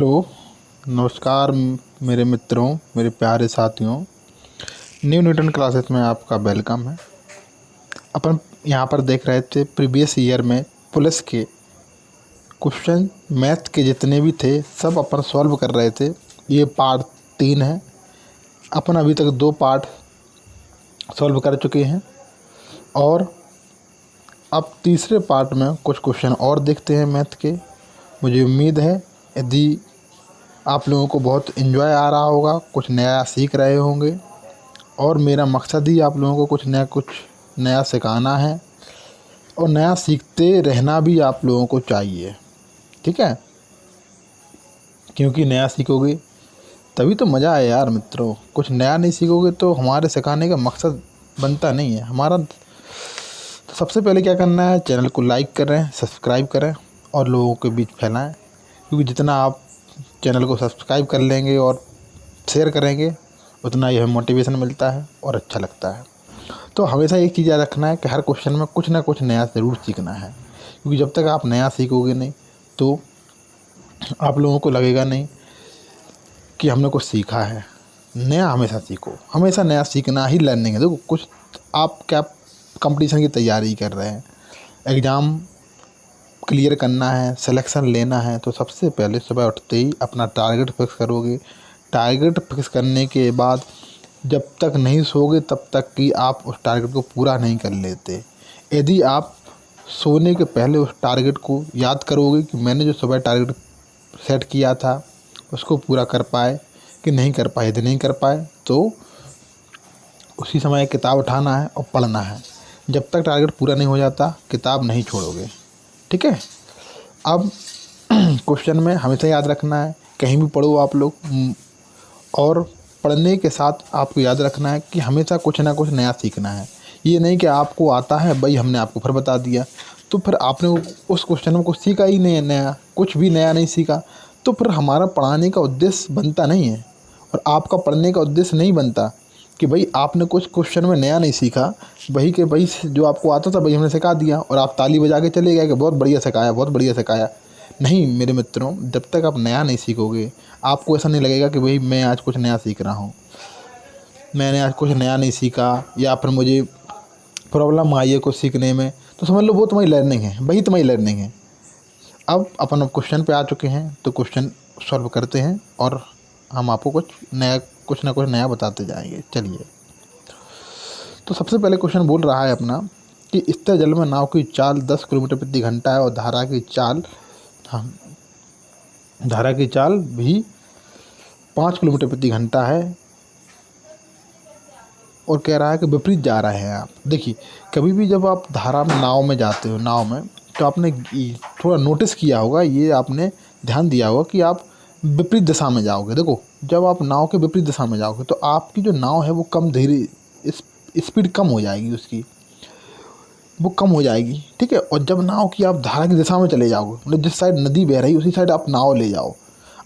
Hello, नमस्कार मेरे मित्रों, मेरे प्यारे साथियों। न्यू न्यूटन क्लासेस में आपका वेलकम है। अपन यहाँ पर देख रहे थे प्रीवियस ईयर में पुलिस के क्वेश्चन मैथ के जितने भी थे सब अपन सॉल्व कर रहे थे। ये पार्ट 3 है। अपन अभी तक 2 पार्ट सॉल्व कर चुके हैं और अब तीसरे पार्ट में कुछ क्वेश्चन और देखते हैं मैथ के। मुझे उम्मीद है यदि आप लोगों को बहुत एंजॉय आ रहा होगा, कुछ नया सीख रहे होंगे और मेरा मकसद ही आप लोगों को कुछ नया सिखाना है और नया सीखते रहना भी आप लोगों को चाहिए, ठीक है। क्योंकि नया सीखोगे तभी तो मज़ा आए यार मित्रों। कुछ नया नहीं सीखोगे तो हमारे सिखाने का मकसद बनता नहीं है हमारा। तो सबसे पहले क्या करना है, चैनल को लाइक करें, सब्सक्राइब करें और लोगों के बीच फैलाएं। क्योंकि जितना आप चैनल को सब्सक्राइब कर लेंगे और शेयर करेंगे उतना ही हमें मोटिवेशन मिलता है और अच्छा लगता है। तो हमेशा एक चीज़ याद रखना है कि हर क्वेश्चन में कुछ ना कुछ नया ज़रूर सीखना है। क्योंकि जब तक आप नया सीखोगे नहीं तो आप लोगों को लगेगा नहीं कि हमने कुछ सीखा है। नया हमेशा सीखो, हमेशा नया सीखना ही लर्निंग है। देखो, कुछ आप क्या कंपटीशन की तैयारी कर रहे हैं, एग्ज़ाम क्लियर करना है, सिलेक्शन लेना है, तो सबसे पहले सुबह उठते ही अपना टारगेट फिक्स करोगे। टारगेट फिक्स करने के बाद जब तक नहीं सोओगे तब तक कि आप उस टारगेट को पूरा नहीं कर लेते। यदि आप सोने के पहले उस टारगेट को याद करोगे कि मैंने जो सुबह टारगेट सेट किया था उसको पूरा कर पाए कि नहीं कर पाए। यदि नहीं कर पाए तो उसी समय किताब उठाना है और पढ़ना है। जब तक टारगेट पूरा नहीं हो जाता किताब नहीं छोड़ोगे, ठीक है। अब क्वेश्चन में हमेशा याद रखना है, कहीं भी पढ़ो आप लोग, और पढ़ने के साथ आपको याद रखना है कि हमेशा कुछ ना कुछ नया सीखना है। ये नहीं कि आपको आता है भाई हमने आपको फिर बता दिया तो फिर आपने उस क्वेश्चन में कुछ सीखा ही नहीं है, नया कुछ भी नया नहीं सीखा, तो फिर हमारा पढ़ाने का उद्देश्य बनता नहीं है और आपका पढ़ने का उद्देश्य नहीं बनता कि भाई आपने कुछ क्वेश्चन में नया नहीं सीखा, वही के वही जो आपको आता था वही हमने सिखा दिया और आप ताली बजा के चले गए कि बहुत बढ़िया सिखाया, बहुत बढ़िया सिखाया। नहीं मेरे मित्रों, जब तक आप नया नहीं सीखोगे आपको ऐसा नहीं लगेगा कि भाई मैं आज कुछ नया सीख रहा हूँ, मैंने आज कुछ नया नहीं सीखा या फिर मुझे प्रॉब्लम आई है कुछ सीखने में, तो समझ लो वो तुम्हारी लर्निंग है, वही तुम्हारी लर्निंग है। अब अपन क्वेश्चन पे आ चुके हैं तो क्वेश्चन सॉल्व करते हैं और हम आपको कुछ ना कुछ नया बताते जाएंगे। चलिए, तो सबसे पहले क्वेश्चन बोल रहा है अपना कि स्थिर जल में नाव की चाल 10 किलोमीटर प्रति घंटा है और धारा की चाल भी 5 किलोमीटर प्रति घंटा है और कह रहा है कि विपरीत जा रहे हैं आप। देखिए, कभी भी जब आप धारा में नाव में जाते हो, नाव में, तो आपने थोड़ा नोटिस किया होगा, ये आपने ध्यान दिया होगा कि आप विपरीत दिशा में जाओगे। देखो, जब आप नाव के विपरीत दिशा में जाओगे तो आपकी जो नाव है वो कम धीरे, स्पीड कम हो जाएगी, उसकी वो कम हो जाएगी, ठीक है। और जब नाव की आप धारा की दिशा में चले जाओगे, मतलब जिस साइड नदी बह रही है उसी साइड आप नाव ले जाओ।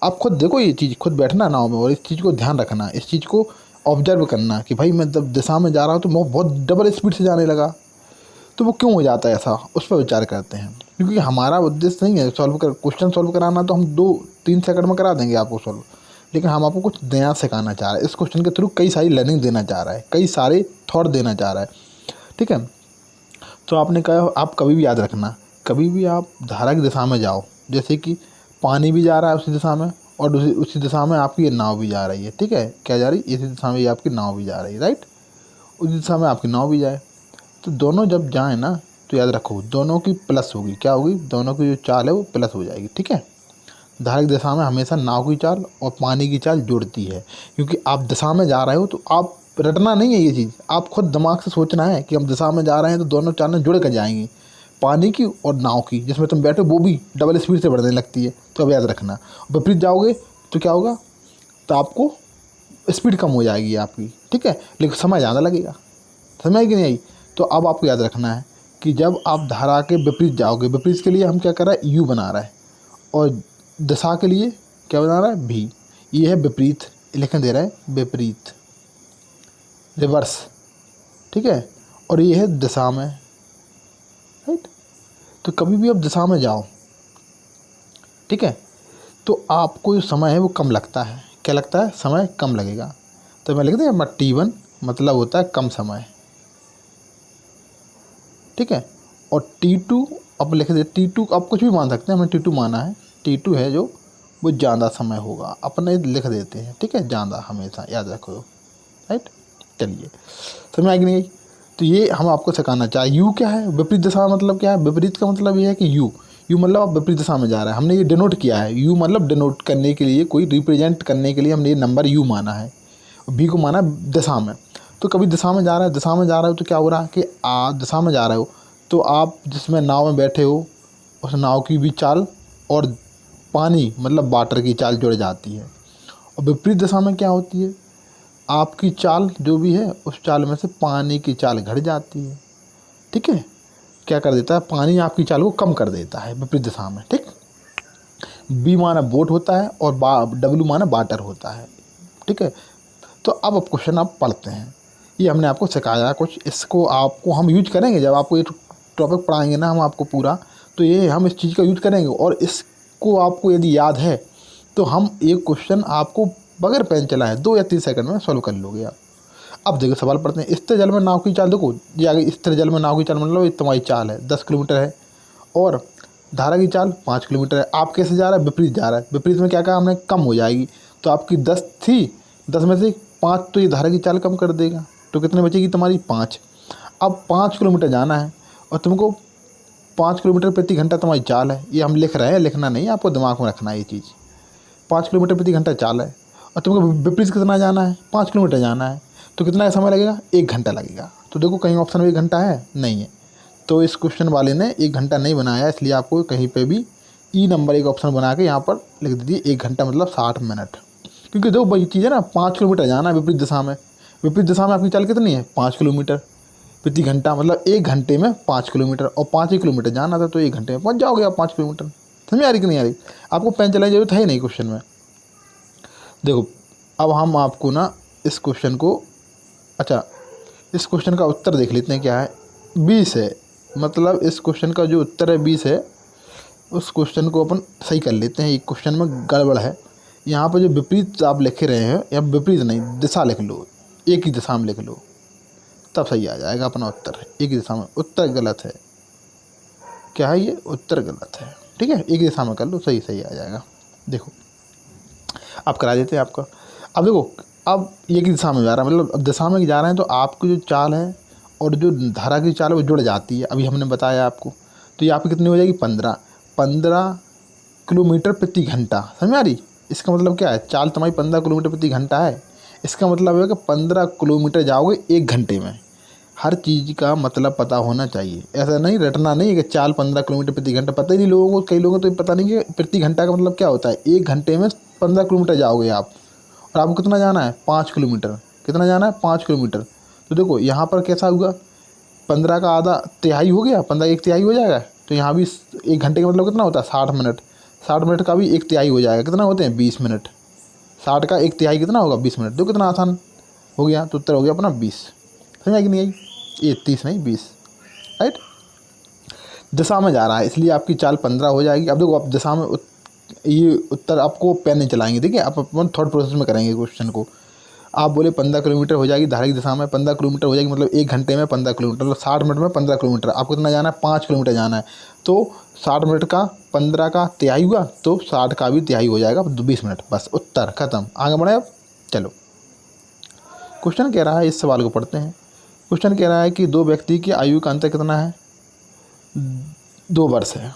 आप खुद देखो ये चीज़, खुद बैठना नाव में और इस चीज़ को ध्यान रखना, इस चीज़ को ऑब्जर्व करना कि भाई मैं जब दिशा में जा रहा हूँ तो मैं बहुत डबल स्पीड से जाने लगा, तो वो क्यों हो जाता है ऐसा, उस पर विचार करते हैं। क्योंकि हमारा उद्देश्य नहीं है क्वेश्चन सॉल्व कराना, तो हम 2-3 सेकंड में करा देंगे आपको सॉल्व, लेकिन हम आपको कुछ नया सिखाना चाह रहे हैं। इस क्वेश्चन के थ्रू कई सारी लर्निंग देना चाह रहा है, कई सारे थॉट देना चाह रहा है, ठीक है। तो आपने कहा, आप कभी भी याद रखना, कभी भी आप धारा की दिशा में जाओ, जैसे कि पानी भी जा रहा है उसी दिशा में और उसी दिशा में आपकी ये नाव भी जा रही है, ठीक है। क्या जा रही है, इसी दिशा में ये आपकी नाव भी जा रही है, राइट। उसी दिशा में आपकी नाव भी जाए तो दोनों जब जाएँ ना तो याद रखो दोनों की प्लस होगी, क्या होगी, दोनों की जो चाल है वो प्लस हो जाएगी, ठीक है। धारा की दिशा में हमेशा नाव की चाल और पानी की चाल जुड़ती है, क्योंकि आप दिशा में जा रहे हो तो आप रटना नहीं है ये चीज़, आप खुद दिमाग से सोचना है कि हम दिशा में जा रहे हैं तो दोनों चालें जुड़ कर जाएंगी, पानी की और नाव की, जिसमें तुम बैठो वो भी डबल स्पीड से बढ़ने लगती है। तो अब याद रखना, विपरीत जाओगे तो क्या होगा, तो आपको स्पीड कम हो जाएगी आपकी, ठीक है, लेकिन समय ज़्यादा लगेगा। समझ आई कि नहीं आई। तो अब आपको याद रखना है कि जब आप धारा के विपरीत जाओगे, विपरीत के लिए हम क्या कर रहा है, यू बना रहा है, और दिशा के लिए क्या बना रहा है, भी। ये है विपरीत, लिखने दे रहा है विपरीत, रिवर्स, ठीक है। और ये है दिशा में, राइट। तो कभी भी आप दिशा में जाओ, ठीक है, तो आपको जो समय है वो कम लगता है। क्या लगता है? समय कम लगेगा। तो मैं लिख दें T1 मतलब होता है कम समय, ठीक है। और T2 अब लिख दे, T2 आप कुछ भी मान सकते हैं, हमने T2 माना है। T2 है जो वो ज़्यादा समय होगा, अपने लिख देते हैं, ठीक है। ज़्यादा हमेशा याद रखो, राइट। चलिए, समझ आ गई नहीं? तो ये हम आपको सिखाना चाहे। यू क्या है? विपरीत दिशा मतलब क्या है? विपरीत का मतलब ये है कि यू मतलब आप विपरीत दिशा में जा रहा है। हमने ये डिनोट किया है। यू मतलब डिनोट करने के लिए, कोई रिप्रेजेंट करने के लिए हमने ये नंबर यू माना है। बी को माना दिशा में। तो कभी दिशा में जा रहा है, दिशा में जा रहे हो तो क्या हो रहा है कि आप दिशा में जा रहे हो तो आप जिसमें नाव में बैठे हो उस नाव की भी चाल और पानी मतलब वाटर की चाल जुड़ जाती है। और विपरीत दिशा में क्या होती है? आपकी चाल जो भी है उस चाल में से पानी की चाल घट जाती है, ठीक है। क्या कर देता है? पानी आपकी चाल को कम कर देता है विपरीत दिशा में, ठीक। बी माना बोट होता है और डब्ल्यू माना वाटर होता है, ठीक है। तो अब क्वेश्चन आप पढ़ते हैं। ये हमने आपको सिखाया कुछ, इसको आपको हम यूज करेंगे जब आपको ये टॉपिक पढ़ाएंगे ना हम आपको पूरा, तो ये हम इस चीज़ का यूज करेंगे। और इसको आपको यदि याद है तो हम एक क्वेश्चन आपको बगैर पेन चलाए 2 या 3 सेकंड में सॉल्व कर लोगे आप। अब देखो सवाल पढ़ते हैं। स्थिर जल में नाव की चाल, देखो ये आगे स्थिर जल में नाव की चाल मतलब ये तुम्हारी चाल है 10 किलोमीटर है, और धारा की चाल 5 किलोमीटर है। आप कैसे जा रहा है? विपरीत जा रहा है। विपरीत में क्या कहा हमने? कम हो जाएगी। तो आपकी 10 थी, 10 में से 5 तो ये धारा की चाल कम कर देगा, तो कितने बचेगी तुम्हारी? 5। अब 5 किलोमीटर जाना है और तुमको 5 किलोमीटर प्रति घंटा तुम्हारी चाल है। ये हम लिख रहे हैं, लिखना नहीं, आपको दिमाग में रखना है ये चीज़। 5 किलोमीटर प्रति घंटा चाल है और तुमको विपरीत कितना जाना है? 5 किलोमीटर जाना है। तो कितना समय लगेगा? 1 घंटा लगेगा। तो देखो कहीं ऑप्शन में 1 घंटा है? नहीं है। तो इस क्वेश्चन वाले ने 1 घंटा नहीं बनाया, इसलिए आपको कहीं पे भी ई नंबर एक ऑप्शन बना के यहाँ पर लिख दीजिए 1 घंटा मतलब 60 मिनट। क्योंकि देखो वही चीज़ है ना, 5 किलोमीटर जाना है विपरीत दिशा में। विपरीत दिशा में आपकी चाल कितनी है? 5 किलोमीटर प्रति घंटा, मतलब 1 घंटे में 5 किलोमीटर, और 5 ही किलोमीटर जाना था तो 1 घंटे में पहुँच जाओगे आप 5 किलोमीटर। समझ आ रही कि नहीं आ रही? आपको पेन चलाने की जरूरत है ही नहीं क्वेश्चन में। देखो अब हम आपको ना इस क्वेश्चन को, अच्छा इस क्वेश्चन का उत्तर देख लेते हैं क्या है। 20 है, मतलब इस क्वेश्चन का जो उत्तर है 20 है। उस क्वेश्चन को अपन सही कर लेते हैं। ये क्वेश्चन में गड़बड़ है। यहाँ पर जो विपरीत आप लिख रहे हैं, या विपरीत नहीं, दिशा लिख लो, एक ही दिशा में लिख लो, तब सही आ जाएगा अपना उत्तर। एक ही दिशा में, उत्तर गलत है। क्या है ये? उत्तर गलत है, ठीक है। एक ही दिशा में कर लो, सही सही आ जाएगा। देखो आप करा देते हैं आपका। अब देखो, अब एक ही दिशा में जा रहा है, मतलब अब दिशा में जा रहे हैं तो आपकी जो चाल है और जो धारा की चाल है वो जुड़ जाती है। अभी हमने बताया आपको। तो ये आपकी कितनी हो जाएगी? 15 किलोमीटर प्रति घंटा। समझ में आ रही? इसका मतलब क्या है? चाल तुम्हारी 15 किलोमीटर प्रति घंटा है। इसका मतलब है कि 15 किलोमीटर जाओगे 1 घंटे में। हर चीज़ का मतलब पता होना चाहिए। ऐसा नहीं रटना नहीं है कि चाल 15 किलोमीटर प्रति घंटा, पता ही नहीं लोगों को, कई लोगों को तो पता नहीं कि प्रति घंटा का मतलब क्या होता है। 1 घंटे में 15 किलोमीटर जाओगे आप, और आपको कितना जाना है? 5 किलोमीटर। कितना जाना है? 5 किलोमीटर। तो देखो यहाँ पर कैसा हुआ, 15 का आधा तिहाई हो गया, 15 एक तिहाई हो जाएगा। तो यहाँ भी 1 घंटे का मतलब कितना होता है? 60 मिनट। 60 मिनट का भी एक तिहाई हो जाएगा, कितना होते हैं? 20 मिनट। 60 का एक तिहाई कितना होगा? 20 मिनट। देखो कितना आसान हो गया। तो उत्तर हो गया अपना 20। समझ आई कि नहीं आई? ये 30 नहीं 20, राइट। दिशा में जा रहा है इसलिए आपकी चाल 15 हो जाएगी। अब देखो आप दिशा में ये उत्तर आपको पेन नहीं चलाएंगे, देखिए आप अपन थॉट प्रोसेस में करेंगे क्वेश्चन को। आप बोले 15 किलोमीटर हो जाएगी धारा की दिशा में, 15 किलोमीटर हो जाएगी मतलब 1 घंटे में 15 किलोमीटर, तो 60 मिनट में 15 किलोमीटर। आपको कितना जाना है? 5 किलोमीटर जाना है। तो 60 मिनट का 15 का तिहाई हुआ तो 60 का भी तिहाई हो जाएगा, 20 मिनट। बस उत्तर खत्म। आगे बढ़े अब। चलो क्वेश्चन कह रहा है, इस सवाल को पढ़ते हैं। क्वेश्चन कह रहा है कि 2 व्यक्ति की आयु का अंतर कितना है? 2 वर्ष है,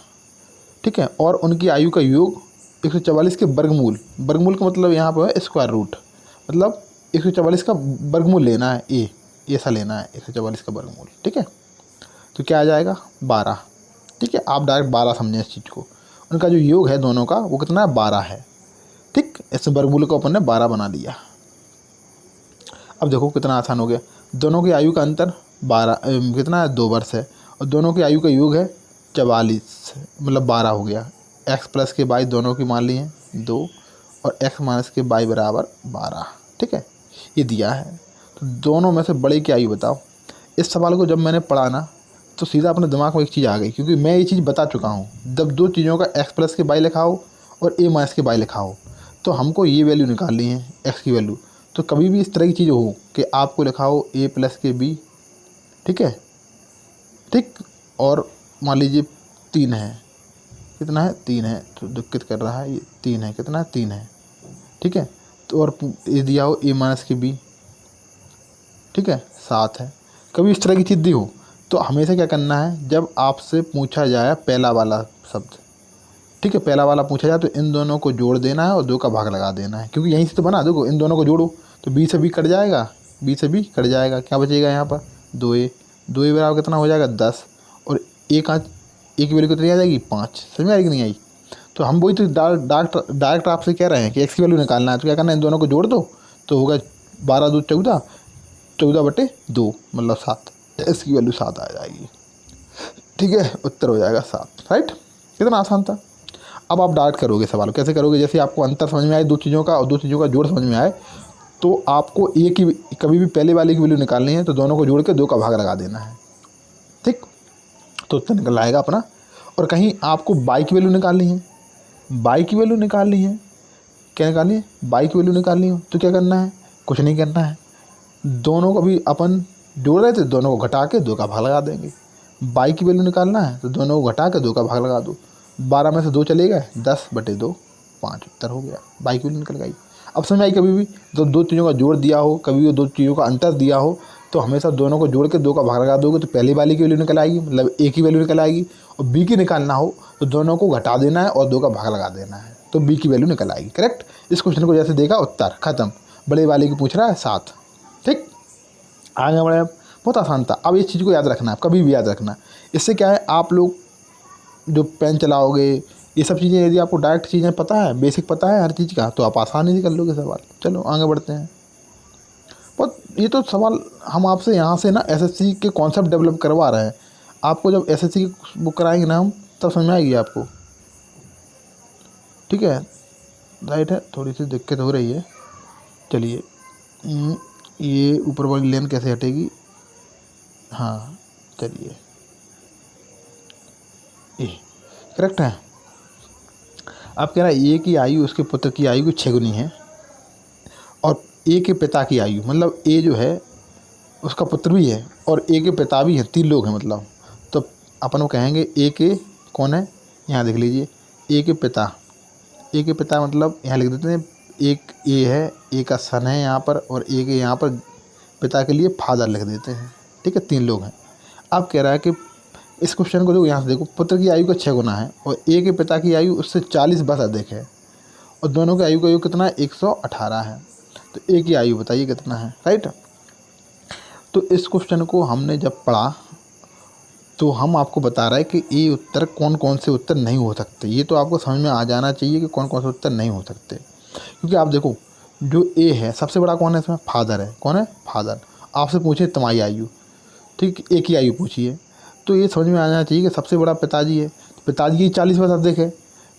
ठीक है। और उनकी आयु का योग 144 के वर्गमूल, वर्गमूल का मतलब यहाँ पर है स्क्वायर रूट, मतलब 144 का वर्गमूल लेना है। ऐसा लेना है 144 का वर्गमूल, ठीक है। तो क्या आ जाएगा? 12, ठीक है। आप डायरेक्ट 12 समझें इस चीज़ को। उनका जो योग है दोनों का वो कितना है? 12 है, ठीक। इस वर्गमूल को अपन ने 12 बना दिया। अब देखो कितना आसान हो गया। दोनों की आयु का अंतर 12 कितना है? 2 वर्ष है, और दोनों की आयु का योग है 44, मतलब 12 हो गया। x प्लस के y दोनों की मान लिए 2, और x माइनस के y बराबर 12, ठीक है। ये दिया है। तो दोनों में से बड़े की आयु बताओ। इस सवाल को जब मैंने पढ़ा ना तो सीधा अपने दिमाग में एक चीज़ आ गई, क्योंकि मैं ये चीज़ बता चुका हूँ। जब 2 चीज़ों का x प्लस के y लिखा हो और a माइनस के बाई लिखा हो, तो हमको ये वैल्यू निकालनी है x की वैल्यू। तो कभी भी इस तरह की चीज़ हो कि आपको लिखा हो a प्लस के b, ठीक है, ठीक, और मान लीजिए 3 है, कितना है 3 है, तो दिक्कत कर रहा है, ये 3 है, कितना है 3 है, ठीक है, तो और ये दिया हो a माइनस के b, ठीक है 7 है। कभी इस तरह की चीज़ दी हो तो हमेशा क्या करना है, जब आपसे पूछा जाए पहला वाला शब्द, ठीक है, पहला वाला पूछा जाए तो इन दोनों को जोड़ देना है और 2 का भाग लगा देना है, क्योंकि यहीं से तो बना, देखो इन दोनों को जोड़ो तो b से b कट जाएगा, b से b कट जाएगा, क्या बचेगा यहाँ पर 2a, 2a बराबर कितना हो जाएगा 10, और एक की वैल्यू कितनी आ जाएगी 5। समझ में आएगी नहीं आई? तो हम वही तो डायरेक्ट आपसे कह रहे हैं कि x की वैल्यू निकालना है, तो क्या करना है, इन दोनों को जोड़ दो तो होगा 12 दूध 14, 14/2 मतलब 7, इसकी वैल्यू 7 आ जाएगी, ठीक है, उत्तर हो जाएगा 7, राइट। कितना आसान था। अब आप डायरेक्ट करोगे सवाल, कैसे करोगे, जैसे आपको अंतर समझ में आए दो चीज़ों का और दो चीज़ों का जोड़ समझ में आए, तो आपको ए की कभी भी पहले वाले की वैल्यू निकालनी है तो दोनों को जोड़ के 2 का भाग लगा देना है, ठीक, तो उत्तर निकल आएगा अपना। और कहीं आपको बाई की वैल्यू निकालनी है, बाई की वैल्यू निकालनी है, क्या निकालनी है, बाई की वैल्यू निकालनी हो तो क्या करना है, कुछ नहीं करना है, दोनों को भी अपन जोड़ रहे थे, दोनों को घटा के 2 का भाग लगा देंगे। बाई की वैल्यू निकालना है तो दोनों को घटा के 2 का भाग लगा दो, 12 में से 2 चले गए, 10/2 5, उत्तर हो गया, बाई की वैल्यू निकल गई। अब समझ आई, कभी भी तो दो चीज़ों का जोड़ दिया हो, कभी भी दो चीज़ों का अंतर दिया हो, तो हमेशा दोनों को जोड़ के 2 का भाग लगा दोगे तो पहली वाली की वैल्यू निकल आएगी, मतलब a की वैल्यू निकल आएगी, और b की निकालना हो तो दोनों को घटा देना है और 2 का भाग लगा देना है, तो b की वैल्यू निकल आएगी, करेक्ट। इस क्वेश्चन को जैसे देखा, उत्तर खत्म, बड़े वाले की पूछ रहा है 7, ठीक, आगे बढ़े। बहुत आसान था। अब इस चीज़ को याद रखना है, कभी भी याद रखना, इससे क्या है, आप लोग जो पेन चलाओगे, ये सब चीज़ें यदि आपको डायरेक्ट चीज़ें पता है, बेसिक पता है हर चीज़ का, तो आप आसानी से कर लोगे सवाल। चलो आगे बढ़ते हैं। बहुत ये तो सवाल हम आपसे यहाँ से ना एसएससी के कॉन्सेप्ट डेवलप करवा रहे हैं, आपको जब एसएससी की बुक कराएंगे ना हम, तब समझ में आएगी आपको, ठीक है, राइट है, थोड़ी सी दिक्कत हो रही है, चलिए ये ऊपर वाली लेन कैसे हटेगी, हाँ चलिए, ये करेक्ट है। अब कह रहा है ए की आयु उसके पुत्र की आयु की 6 गुनी है, और ए के पिता की आयु, मतलब ए जो है उसका पुत्र भी है और ए के पिता भी हैं, 3 लोग हैं मतलब, तो अपन वो कहेंगे ए के कौन है, यहाँ देख लीजिए, ए के पिता, ए के पिता मतलब यहाँ लिख देते हैं, एक ए है, ए का सन है यहाँ पर, और ए के यहाँ पर पिता के लिए फादर लिख देते हैं, ठीक है, 3 लोग हैं। अब कह रहा है कि इस क्वेश्चन को देखो, यहाँ से देखो, पुत्र की आयु का 6 गुना है और ए के पिता की आयु उससे 40 वर्ष अधिक है, और दोनों की आयु का योग कितना है 118 है, तो ए की आयु बताइए कितना है, राइट। तो इस क्वेश्चन को हमने जब पढ़ा तो हम आपको बता रहे हैं कि ये उत्तर कौन कौन से उत्तर नहीं हो सकते, ये तो आपको समझ में आ जाना चाहिए कि कौन कौन से उत्तर नहीं हो सकते, क्योंकि आप देखो जो ए है सबसे बड़ा कौन है इसमें, फादर है, कौन है फादर। आपसे पूछे तुम्हारी आयु, ठीक, एक ही आयु पूछिए, तो ये समझ में आ जाना चाहिए कि सबसे बड़ा पिताजी है, पिताजी की 40 वर्ष अधिक है,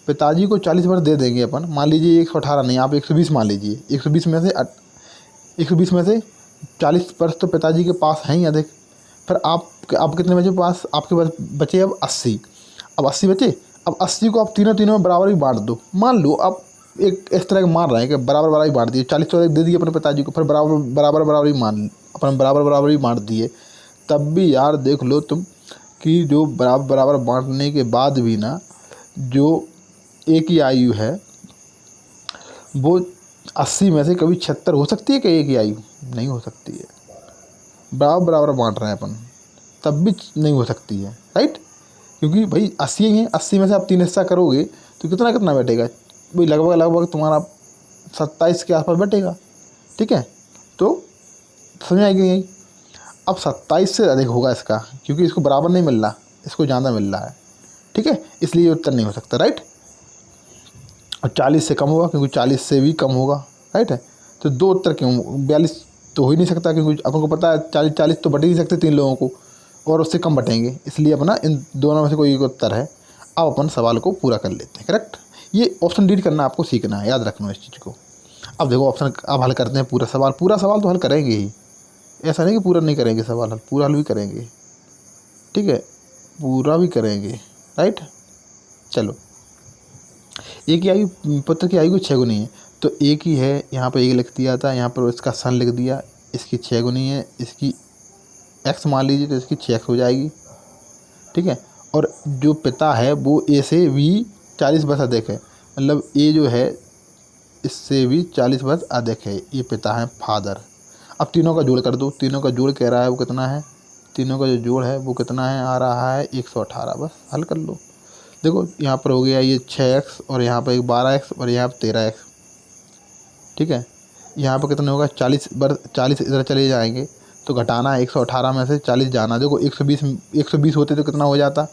पिताजी को 40 वर्ष दे देंगे अपन, मान लीजिए 118 नहीं, आप 120 मान लीजिए, 120 में से 40 वर्ष तो पिताजी के पास हैं ही अधिक, फिर आप कितने बचे पास, आपके पास बचे अब 80, अब 80 बचे, अब 80 को आप तीनों तीनों में बराबर ही बांट दो, मान लो आप एक इस तरह का मान रहे हैं कि बराबर बराबर ही बांट दिए, 40 तो दे दिए अपने पिताजी को, फिर बराबर ही मान अपन बराबर ही बांट दिए, तब भी यार देख लो तुम कि जो बराबर बांटने के बाद भी ना जो एक ही आयु है वो 80 में से कभी 76 हो सकती है कि एक ही आयु, नहीं हो सकती है, बराबर बांट रहे हैं अपन, तब भी नहीं हो सकती है, राइट, क्योंकि भाई 80 ही है, 80 में से आप 3 हिस्सा करोगे तो कितना कितना बैठेगा भाई, लगभग तुम्हारा 27 के आसपास बैठेगा, ठीक है, तो समझ आएगी यही। अब 27 से अधिक होगा इसका, क्योंकि इसको बराबर नहीं मिल रहा, इसको ज़्यादा मिल रहा है, ठीक है, इसलिए ये उत्तर नहीं हो सकता, राइट। और 40 से कम होगा, क्योंकि 40 से भी कम होगा, राइट है, तो 2 उत्तर क्यों, 42 तो हो ही नहीं सकता, क्योंकि अपन को पता है 40 तो बट ही नहीं सकते 3 लोगों को, और उससे कम बटेंगे, इसलिए अपना इन दोनों में से कोई एक उत्तर है। अब अपन सवाल को पूरा कर लेते हैं, करेक्ट। ये ऑप्शन रीड करना आपको सीखना है, याद रखना इस चीज़ को। अब देखो ऑप्शन, अब हल करते हैं पूरा सवाल तो हल करेंगे ही, ऐसा नहीं कि पूरा नहीं करेंगे सवाल, हल पूरा हल भी करेंगे, ठीक है, पूरा भी करेंगे, राइट। चलो एक की आयु पुत्र की आयु 6 गुनी है, तो एक ही है, यहाँ पर एक लिख दिया था, यहाँ पर इसका सन लिख दिया, इसकी 6 गुनी है, इसकी एक्स मान लीजिए तो इसकी 6 एक्स हो जाएगी, ठीक है। और जो पिता है वो ए से भी 40 वर्ष अधिक है, मतलब ए जो है इससे भी 40 वर्ष अधिक है, ये पिता है फादर। अब तीनों का जोड़ कर दो, तीनों का जोड़ कह रहा है वो कितना है, तीनों का जो जोड़ है वो कितना है, आ रहा है 118। बस हल कर लो। देखो यहाँ पर हो गया ये 6x और यहाँ पर एक 12x और यहाँ पर 13x, ठीक है। यहाँ पर कितने होगा 40 40 इधर चले जाएंगे तो घटाना है, 118 में से 40 जाना। देखो 120 होते तो कितना हो जाता,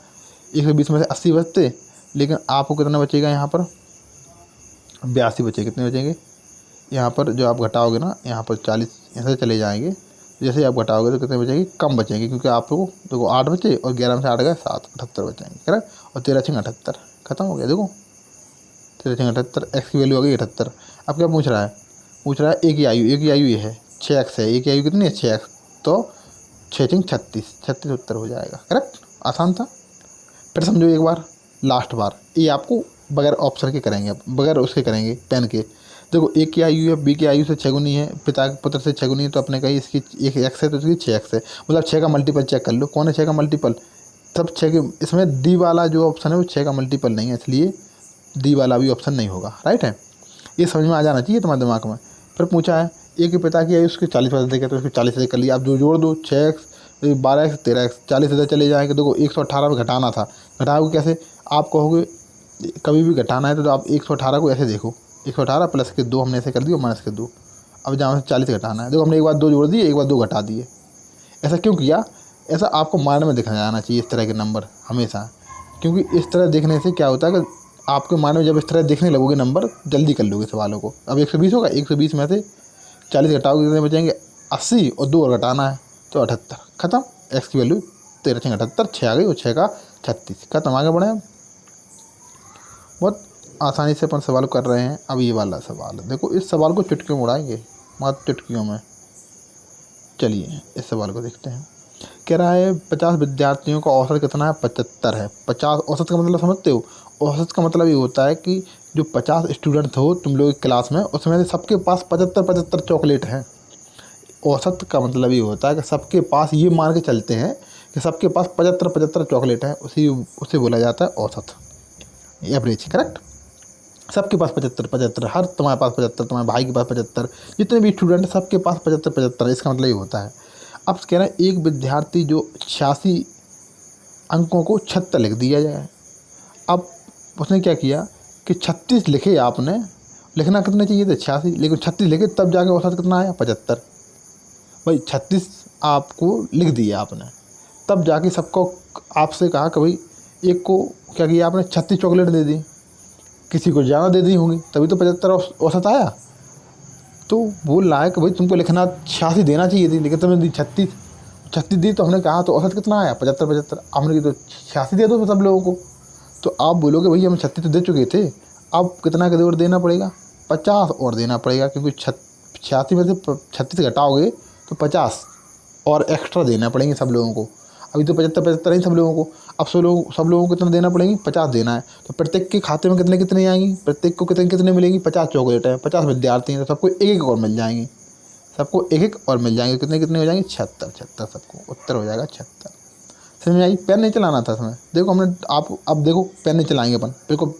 120 में से 80 बचते, लेकिन आपको कितना बचेगा यहाँ पर 82 बचे। कितने बचेंगे यहाँ पर जो आप घटाओगे ना, यहाँ पर 40 यहाँ से चले जाएंगे, जैसे आप घटाओगे तो कितने बचेंगे, कम बचेंगे, क्योंकि आपको देखो 8 बचे और 11 में से 8 गए 7, 78 बचेंगे, करेक्ट। और 13 6 78, खत्म हो गया। देखो 13 6 78, एक्स की वैल्यू आ गई 78। अब क्या पूछ रहा है, पूछ रहा है एक की आयु ये है 6x है, एक की आयु कितनी है 6x, तो 6 6 36, 36 उत्तर हो जाएगा, करेक्ट। आसान था। फिर समझो एक बार, लास्ट बार, ये आपको बगैर ऑप्शन के करेंगे, अब बगैर उसके करेंगे पेन के। देखो एक की आयु है बी की आयु से 6 गुनी है, पिता पुत्र से 6 गुनी है, तो अपने कही इसकी एक एक्स है तो इसकी 6x है, मतलब 6 का मल्टीपल चेक कर लो, कौन है 6 का मल्टीपल, तब 6 के, इसमें डी वाला जो ऑप्शन है वो 6 का मल्टीपल नहीं है, इसलिए डी वाला भी ऑप्शन नहीं होगा, राइट है। ये समझ में आ जाना चाहिए तुम्हारे दिमाग में। फिर पूछा है एक के पिता की आयु उसके 40 वर्ष अधिक है, तो उसको 40 से कर लिया। आप जो जोड़ दो 6x 12x 13x, 40 इधर चले जाएंगे। देखो 118 में घटाना था, घटाओगे कैसे, आप कहोगे कभी भी घटाना है तो आप 118 को ऐसे देखो, 118 प्लस के 2 हमने ऐसे कर दिया, माइनस के 2, अब जहाँ से 40 घटाना है। देखो हमने एक बार 2 जोड़ दिए, एक बार 2 घटा दिए। ऐसा क्यों किया, ऐसा आपको माइंड में दिखा जाना चाहिए इस तरह के नंबर हमेशा, क्योंकि इस तरह देखने से क्या होता है कि आपके माइंड में जब इस तरह देखने लगोगे नंबर, जल्दी कर लोगे सवालों को। अब 120 होगा, 120 में से 40 घटाओगे कितने बचेंगे 80, और 2 और घटाना है तो 78, खत्म। एक्स की वैल्यू 13 6 78, 6 आ गई और 6 का 36, खत्म। आगे बढ़े, बहुत आसानी से अपन सवाल कर रहे हैं। अब ये वाला सवाल देखो, इस सवाल को चुटकियों में उड़ाएंगे, मात्र चुटकियों में। चलिए इस सवाल को देखते हैं। कह रहा है 50 विद्यार्थियों का औसत कितना है, 75 है। 50 औसत का मतलब समझते हो, औसत का मतलब ये होता है कि जो 50 स्टूडेंट हो तुम लोग क्लास में, उसमें से सबके पास 75 चॉकलेट हैं। औसत का मतलब ये होता है कि सबके पास, ये मान के चलते हैं कि सबके पास 75 चॉकलेट हैं, उसे बोला जाता है औसत, एवरेज, करेक्ट। सबके पास 75, हर तुम्हारे पास 75, तुम्हारे भाई के पास 75, जितने भी स्टूडेंट सबके पास 75, इसका मतलब ये होता है। अब कह रहे हैं एक विद्यार्थी जो 86 अंकों को 76 लिख दिया जाए। अब उसने क्या किया कि 36 लिखे, आपने लिखना कितने चाहिए थे 86, लेकिन 36 लिखे, तब जाके औसत कितना आया 75। भाई 36 आपको लिख दिया आपने, तब जाके सबको आपसे कहा कि भाई एक को क्या किया आपने 36 चॉकलेट दे दी, किसी को ज़्यादा दे दी होंगी, तभी तो 75 औसत आया। तो बोल रहा है कि भाई तुमको लिखना 86 देना चाहिए थी, लेकिन तुमने दी 36 दी, तो हमने कहा तो औसत कितना आया 75। हमने की तो 86 दे दो सब लोगों को। तो आप बोलोगे भाई हम 36 तो दे चुके थे, अब कितना का और देना पड़ेगा, 50 और देना पड़ेगा, क्योंकि 86 में से 36 घटाओगे तो 50 और एक्स्ट्रा देना पड़ेंगे सब लोगों को। अभी तो 75 ही सब लोगों को, अब सब लोगों को कितना देना पड़ेंगे 50 देना है। तो प्रत्येक के खाते में कितने कितने आएंगी, प्रत्येक को कितने कितने मिलेंगी, 50 चॉकलेट है, 50 विद्यार्थी हैं, तो सबको एक एक और मिल जाएंगी, सबको एक एक और मिल जाएंगे। कितने कितने हो जाएंगे 76 सबको, उत्तर हो जाएगा 76। समझ में आई। पेन नहीं चलाना था इसमें, देखो हमने आप अब देखो पेन नहीं चलाएंगे अपन, देखो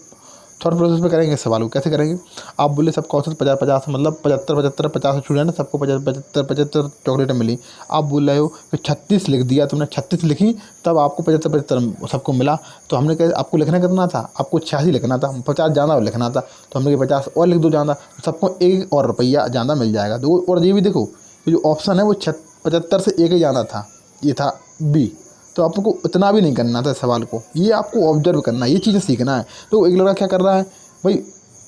थोड़ा प्रोसेस पे करेंगे सवाल को, कैसे करेंगे। आप बोले सबका औसत 50 मतलब 50 स्टूडेंट, सबको 75 चॉकलेटें मिली। आप बोल रहे हो कि 36 लिख दिया तुमने, 36 लिखी तब आपको 75 सबको मिला। तो हमने कहा आपको लिखना कितना था, आपको 86 लिखना था, 50 ज़्यादा लिखना था, तो हमने कहा 50 और लिख दो ज़्यादा, तो सबको एक और रुपया ज़्यादा मिल जाएगा। तो और ये भी देखो, ये जो ऑप्शन है वो 75 से एक ही ज़्यादा था, ये था बी। तो आपको इतना भी नहीं करना था सवाल को, ये आपको ऑब्जर्व करना है, ये चीज़ें सीखना है। तो एक लड़का क्या कर रहा है भाई,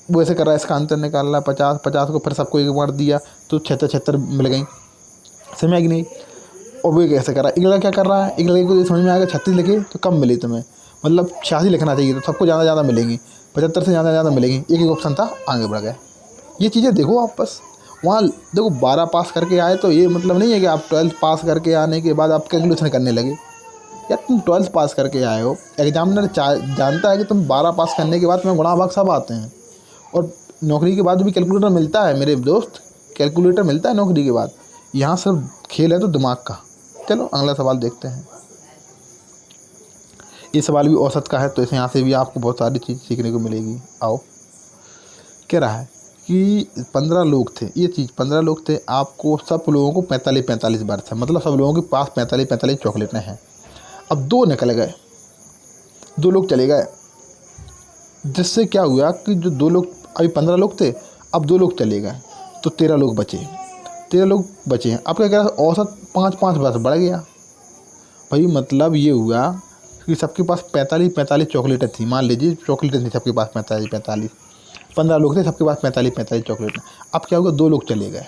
वो ऐसे कर रहा है, इसका आंसर निकाल रहा है 50 को, फिर सबको एक बार दिया तो 76 मिल गई, समझ आई कि नहीं। और वो कैसे कर रहा है, एक लड़का क्या कर रहा है, एक लड़के को समझ में आएगा 36 लिखे तो कम मिली तुम्हें, मतलब 86 लिखना चाहिए, तो सबको ज़्यादा मिलेंगी, 75 से ज़्यादा मिलेंगी, एक ऑप्शन था, आगे बढ़ गए। ये चीज़ें देखो आप बस। वहाँ देखो 12 पास करके आए तो ये मतलब नहीं है कि आप 12th पास करके आने के बाद आप कैलकुलेशन करने लगे, यार तुम 12th पास करके आए हो, एग्जामिनर जानता है कि तुम 12 पास करने के बाद तुम्हें गुणा भाग सब आते हैं, और नौकरी के बाद भी कैलकुलेटर मिलता है मेरे दोस्त, कैलकुलेटर मिलता है नौकरी के बाद। यहाँ सब खेल है तो दिमाग का। चलो अगला सवाल देखते हैं। ये सवाल भी औसत का है, तो इस यहाँ से भी आपको बहुत सारी चीज़ सीखने को मिलेगी। आओ, कह रहा है कि 15 लोग थे, ये चीज़ 15 लोग थे, आपको सब लोगों को 45-45 वर्ष है, मतलब सब लोगों के पास 45-45 चॉकलेटें हैं। अब 2 निकल गए, 2 लोग चले गए, जिससे क्या हुआ कि जो 2 लोग, अभी 15 लोग थे, अब 2 लोग चले गए, तो 13 लोग बचे। 13 लोग बचे हैं। अब क्या कह रहा है, औसत 5-5 वर्ष बढ़ गया भाई। मतलब ये हुआ कि सबके पास 45-45 चॉकलेटें थी, मान लीजिए चॉकलेटें थी सबके पास 45-45, 15 लोग थे, सबके पास 45-45 चॉकलेटें। अब क्या हुआ, 2 लोग चले गए,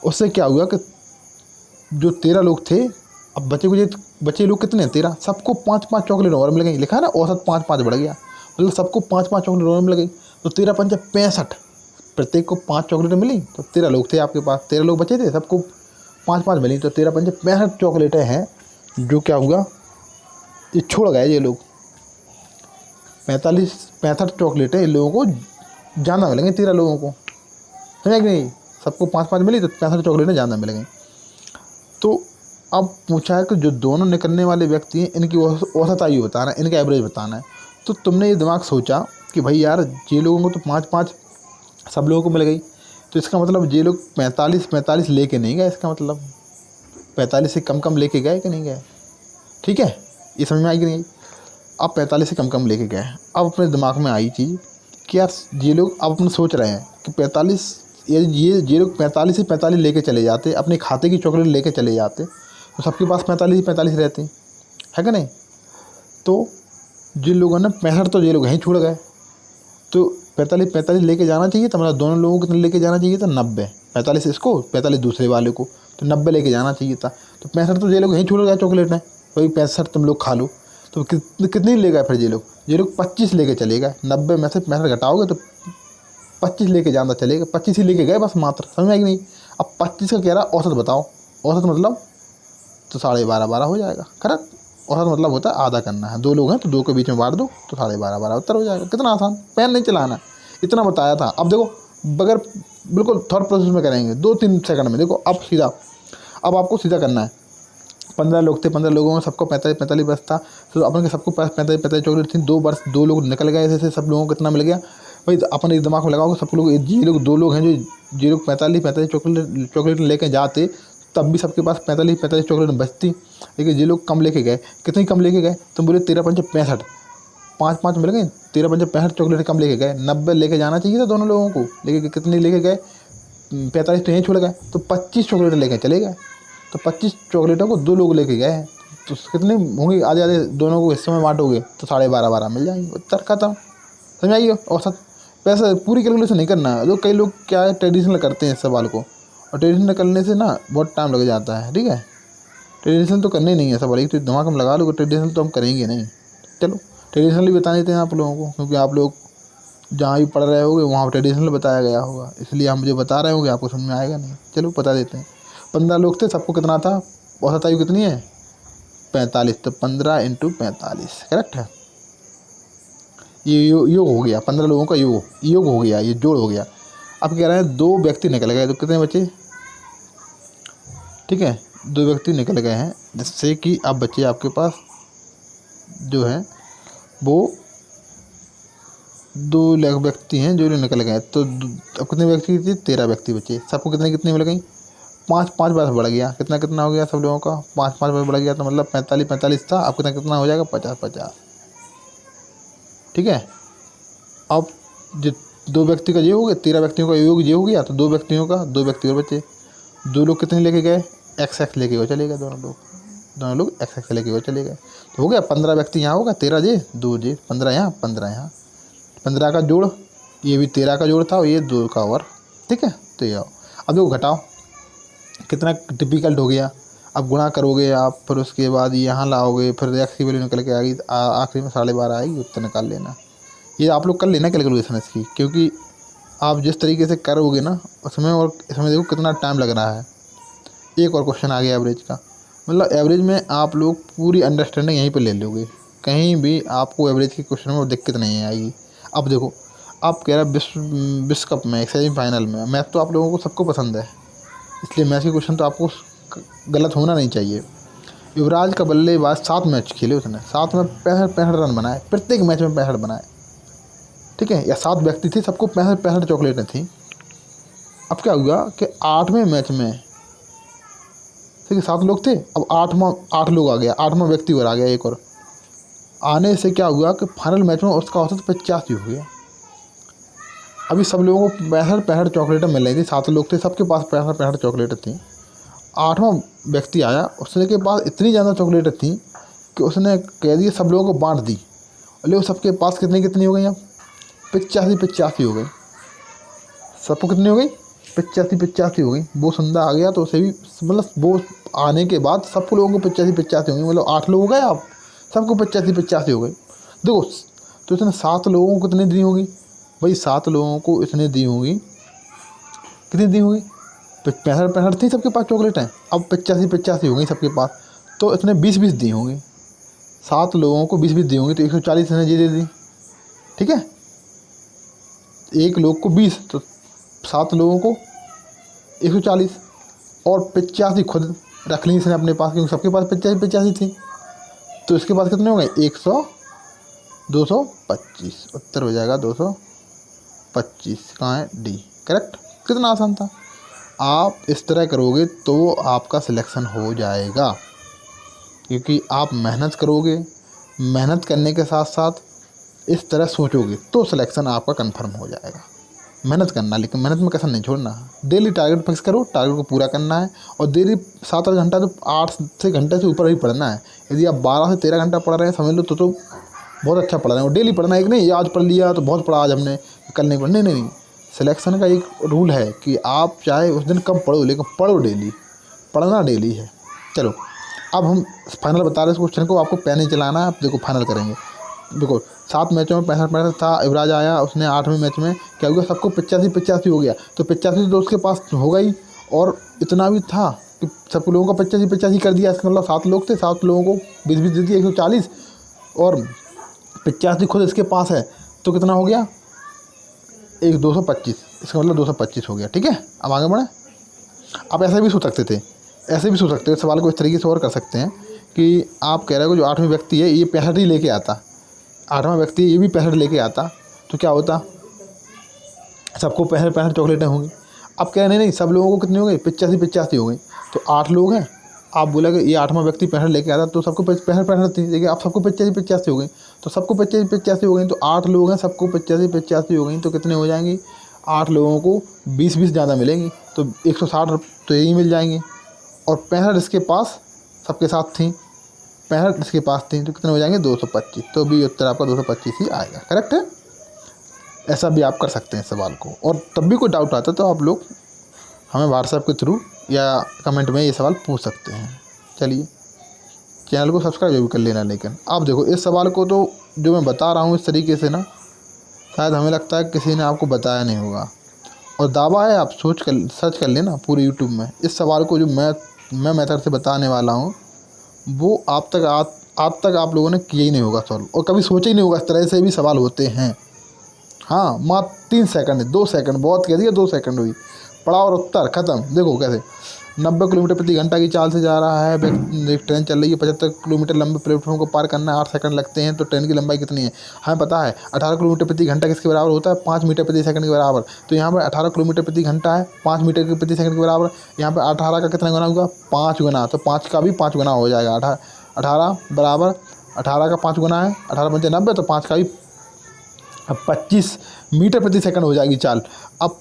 उससे क्या हुआ कि जो 13 लोग थे, अब बचे लोग कितने हैं, 13, सबको 5-5 चॉकलेट और मिल गई। लिखा है ना, औसत 5-5 बढ़ गया, मतलब सबको 5-5 चॉकलेट और मिल गई, तो 13×5 = 65, प्रत्येक को 5 चॉकलेटें मिली। तो 13 लोग थे आपके पास, 13 लोग बचे थे, सबको 5-5 मिली, तो 13×5 = 65 चॉकलेटें हैं। जो क्या हुआ, ये छोड़ गए ये लोग, 65 चॉकलेटें इन लोगों को ज़्यादा मिलेंगे, 13 लोगों को, समझा कि नहीं। सबको 5-5 मिली, तो 65 चॉकलेटें ज़्यादा मिल गई। तो अब पूछा है कि जो दोनों निकलने वाले व्यक्ति हैं, इनकी औसत आयु बताना है, इनका एवरेज बताना है। तो तुमने ये दिमाग सोचा कि भाई यार, ये लोगों को तो 5-5 सब लोगों को मिल गई, तो इसका मतलब ये लोग 45-45 लेके नहीं गए, इसका मतलब 45 से कम लेके गए कि नहीं गए। ठीक है, ये समझ में आई कि नहीं। अब 45 से कम लेके गए। अब अपने दिमाग में आई चीज़ कि यार ये लोग अब अपने सोच रहे हैं कि 45, ये लोग 45 से 45 लेके चले जाते, अपने खाते की चॉकलेट लेके चले जाते, तो सबके पास 45-45 रहते, है कि नहीं। तो जिन लोगों ने 65, तो ये लोग यहीं छोड़ गए, तो 45-45 लेके जाना चाहिए था, मतलब दोनों लोगों को कितने लेके जाना चाहिए था, 90। 45 इसको, 45 दूसरे वाले को, तो 90 लेके जाना चाहिए था। तो 65 तो ये लोग यहीं छोड़ गए चॉकलेट में, वही 65 तुम लोग खा लो। तो कितनी ले गए फिर ये लोग 25 लेके चले गए। 90 में से 65 घटाओगे तो 25 लेके जाना चलेगा, 25 ही लेके गए बस मात्र, समझ में आई कि नहीं। अब 25 का कह रहा औसत बताओ, औसत मतलब तो 12.5 हो जाएगा, करेक्ट। औसत मतलब होता है आधा करना है, 2 लोग हैं तो 2 के बीच में बांट दो, तो 12.5 उत्तर हो जाएगा। कितना आसान, पेन नहीं चलाना, इतना बताया था। अब देखो, बगैर बिल्कुल थॉट प्रोसेस में करेंगे 2-3 सेकंड में। देखो अब सीधा, अब आपको सीधा करना है। 15 लोग थे, 15 लोगों में सबको 45-45 बस था, तो अपन के सबको पास 45-45 चॉकलेट थी। 2 लोग निकल गए, ऐसे सब लोगों को कितना मिल गया भाई। तो अपन एक दिमाग में लगाओगे, सब लोग, ये लोग 2 लोग हैं, जो ये लोग 45-45 चॉकलेट लेके जाते, तब भी सबके पास 45-45 चॉकलेट बचती। लेकिन ये लोग कम लेके गए, कितनी कम लेके गए, तुम बोले 13×5 = 65, 5-5 मिल गए, 13×5 = 65 चॉकलेट कम लेके गए। 90 लेके जाना चाहिए था दोनों लोगों को, लेकिन कितनी लेके गए, 45 तो यहीं छोड़ गए, तो 25 चॉकलेट लेके चले गए। तो 25 चॉकलेटों को 2 लोग लेके गए हैं, तो कितनी होंगी, आधे आधे दोनों को हिस्सों में बांटोगे तो 12.5 मिल जाएंगे, उत्तर खत्म। समझ आइए। औसत वैसे पूरी कैलकुलेशन नहीं करना है, तो कई लोग क्या है, ट्रेडिशनल करते हैं इस सवाल को, और ट्रेडिशनल करने से ना बहुत टाइम लग जाता है। ठीक है, ट्रेडिशनल तो करने ही नहीं है सवाल, एक तो दिमाग में लगा लो, ट्रेडिशनल तो हम करेंगे नहीं। चलो ट्रेडिशनल ही बता देते हैं आप लोगों को, क्योंकि आप लोग जहाँ भी पढ़ रहे होगे वहाँ ट्रेडिशनल बताया गया होगा, इसलिए हम मुझे बता रहे होंगे, आपको समझ में आएगा नहीं। चलो बता देते हैं। 15 लोग थे, सबको कितना था, औसत आयु कितनी है, 45, तो 15 × 45, करेक्ट है। ये योग हो गया, 15 लोगों का योग हो गया, ये जोड़ हो गया। अब कह रहे हैं 2 व्यक्ति निकल गए, तो कितने बचे, ठीक है, 2 व्यक्ति निकल गए हैं, जिससे कि अब बचे आपके पास जो है वो 2 लाख व्यक्ति हैं जो निकल गए। तो अब कितने व्यक्ति थे, 13 व्यक्ति बचे। सबको कितनी मिल गई, 5-5 बार बढ़ गया, कितना हो गया सब लोगों का, 5-5 बार बढ़ गया, तो मतलब 45-45 था, अब कितना हो जाएगा, 50-50। ठीक है, अब जो 2 व्यक्ति का ये हो गया, 13 व्यक्तियों का योग ये हो गया, तो 2 व्यक्तियों का 2 व्यक्ति और बचे। 2 लोग कितने लेके गए, XX लेके वो चले गए, दोनों लोग XX लेके वो चले गए, तो हो गया 15 व्यक्ति यहाँ होगा, 13 जे 2 जे 15 यहाँ, 15 यहाँ, 15 का जोड़, ये भी 13 का जोड़ था, और ये 2 का और। ठीक है, तो ये आओ, अब देखो घटाओ, कितना डिफिकल्ट हो गया। अब गुणा करोगे आप, फिर उसके बाद यहाँ लाओगे, फिर एक्स की वैल्यू निकल के आएगी, आखिरी में 12.5 आएगी, उत्तर निकाल लेना। ये आप लोग कर लेना कैलकुलेशन इसकी, क्योंकि आप जिस तरीके से करोगे ना उसमें, और इसमें देखो कितना टाइम लग रहा है। एक और क्वेश्चन आ गया एवरेज का, मतलब एवरेज में आप लोग पूरी अंडरस्टैंडिंग यहीं पे ले लोगे, कहीं भी आपको एवरेज के क्वेश्चन में दिक्कत नहीं आएगी। अब देखो, आप कह रहे विश्व कप में सेमीफाइनल में मैथ तो आप लोगों को सबको पसंद है, इसलिए मैथ के क्वेश्चन तो आपको गलत होना नहीं चाहिए। युवराज का बल्लेबाज 7 मैच खेले, उसने 7 में 65 रन बनाए, प्रत्येक मैच में 65 बनाए, ठीक है, या 7 व्यक्ति थे, सबको 65 चॉकलेटें थी। अब क्या हुआ कि 8वें मैच में, ठीक है, 7 लोग थे, अब 8 लोग आ गया, 8वां व्यक्ति और आ गया एक और, आने से क्या हुआ कि फाइनल मैच में उसका औसत 85 हो गया। अभी सब लोगों को 65 चॉकलेटें मिल रही थी, 7 लोग थे, सबके पास 65 चॉकलेटें थी। 8वां व्यक्ति आया, उसने के पास इतनी ज़्यादा चॉकलेटें थी कि उसने कह दिया सब लोगों को बांट दी, और सबके पास कितनी कितनी हो गई, अब 85 हो गई, सबको कितनी हो गई, 85 हो गई। वो संदा आ गया तो उसे भी, मतलब वो आने के बाद सब लोगों को 85 हो गई, मतलब 8 लोग हो गए, आप सबको 85 हो गई। देखो, तो इसने 7 लोगों को कितनी दी होगी भाई, 7 लोगों को इसने दी होगी, कितनी दी होगी, 65 थी सबके पास चॉकलेटें, अब 85 हो गई सबके पास, तो इसने 20 दी होंगी, 7 लोगों को 20 दी होंगी, तो 140 इसने जी दे दी, ठीक है, एक लोग को 20, तो 7 लोगों को 140, और 85 खुद रख ली इसने अपने पास, क्योंकि सबके पास 85 थी, तो इसके पास कितने हो गए, 225, उत्तर हो जाएगा 225, कहाँ है, डी, करेक्ट। कितना आसान था, आप इस तरह करोगे तो आपका सिलेक्शन हो जाएगा, क्योंकि आप मेहनत करोगे, मेहनत करने के साथ साथ इस तरह सोचोगे तो सिलेक्शन आपका कंफर्म हो जाएगा। मेहनत करना, लेकिन मेहनत में कसर नहीं छोड़ना, डेली टारगेट फिक्स करो, टारगेट को पूरा करना है, और डेली 7-8 घंटा, तो 8 से घंटे से ऊपर ही पढ़ना है। यदि आप 12 से 13 घंटा पढ़ रहे हैं समझ लो तो बहुत अच्छा पढ़ रहे हैं, और डेली पढ़ना है, एक नहीं आज पढ़ लिया तो बहुत पढ़ा आज हमने, कल नहीं पढ़, नहीं। सिलेक्शन का एक रूल है कि आप चाहे उस दिन कम पढ़ो, लेकिन पढ़ो डेली, पढ़ना डेली है। चलो, अब हम फाइनल बता रहे हैं इस क्वेश्चन को, आपको पेन ही चलाना है, आप देखो फाइनल करेंगे। देखो, 7 मैचों में 65 था, युवराज आया, उसने 8वें मैच में क्या हुआ, सबको 85 हो गया, तो 85 तो उसके पास हो गई, और इतना भी था कि सब लोगों का 85 कर दिया, इसका मतलब 7 लोग थे, 7 लोगों को 20 दे दिया, 140, और 85 खुद इसके पास है, तो कितना हो गया, 225, इसका मतलब 225 हो गया, ठीक है। अब आगे बढ़ें, आप ऐसे भी सोच सकते थे, ऐसे भी सोच सकते हो, सवाल को इस तरीके से और कर सकते हैं कि आप कह रहे हो जो 8वें व्यक्ति है ये 65 ही लेके आता, 8वां व्यक्ति ये भी 65 लेके आता, तो क्या होता, सबको 65 चॉकलेटें होंगी। अब कह रहे नहीं, सब लोगों को कितनी हो गई, 85 हो गई, तो 8 लोग हैं, आप बोला कि ये 8वां व्यक्ति 65 लेके आता, तो सबको 65 थी, लेकिन आप सबको 85 हो गई, तो सबको 85 हो गई, तो 8 लोग हैं, सबको 85 हो गई, तो कितने हो जाएंगी, 8 लोगों को 20 ज़्यादा मिलेंगी, तो 160 तो यही मिल जाएंगे, और 65 इसके पास सबके साथ थी, 65 इसके पास थी, तो कितने हो जाएंगे, 225, तो भी उत्तर आपका 225 ही आएगा, करेक्ट है। ऐसा भी आप कर सकते हैं सवाल को, और तब भी कोई डाउट आता है तो आप लोग हमें व्हाट्सएप के थ्रू या कमेंट में ये सवाल पूछ सकते हैं। चलिए, चैनल को सब्सक्राइब भी कर लेना। लेकिन आप देखो, इस सवाल को तो जो मैं बता रहा हूँ इस तरीके से ना, शायद हमें लगता है किसी ने आपको बताया नहीं होगा, और दावा है, आप सर्च कर लेना पूरे यूट्यूब में, इस सवाल को जो मैं मेथड से बताने वाला हूँ वो आप तक आप लोगों ने किया ही नहीं होगा सॉल्व, और कभी सोचा ही नहीं होगा इस तरह से भी सवाल होते हैं। हाँ, मात्र 3 सेकंड, 2 सेकंड, बहुत कह दिया, 2 सेकंड हुई, पढ़ा और उत्तर खत्म। देखो कैसे, 90 किलोमीटर प्रति घंटा की चाल से जा रहा है, एक ट्रेन चल रही है, 75 किलोमीटर लंबे प्लेटफॉर्म को पार करना है, 8 सेकंड लगते हैं, तो ट्रेन की लंबाई कितनी है, हमें पता है 18 किलोमीटर प्रति घंटा किसके बराबर होता है, 5 मीटर प्रति सेकंड के बराबर। तो यहाँ पर 18 किलोमीटर प्रति घंटा है, 5 मीटर के प्रति सेकंड के बराबर, यहाँ पर 18 का कितना गुना होगा, 5 गुना, तो 5 का भी 5 गुना हो जाएगा, 18 बराबर 18 का 5 गुना है, 18 पंचे 90, तो 5 का भी, अब 25 मीटर प्रति सेकंड हो जाएगी चाल। अब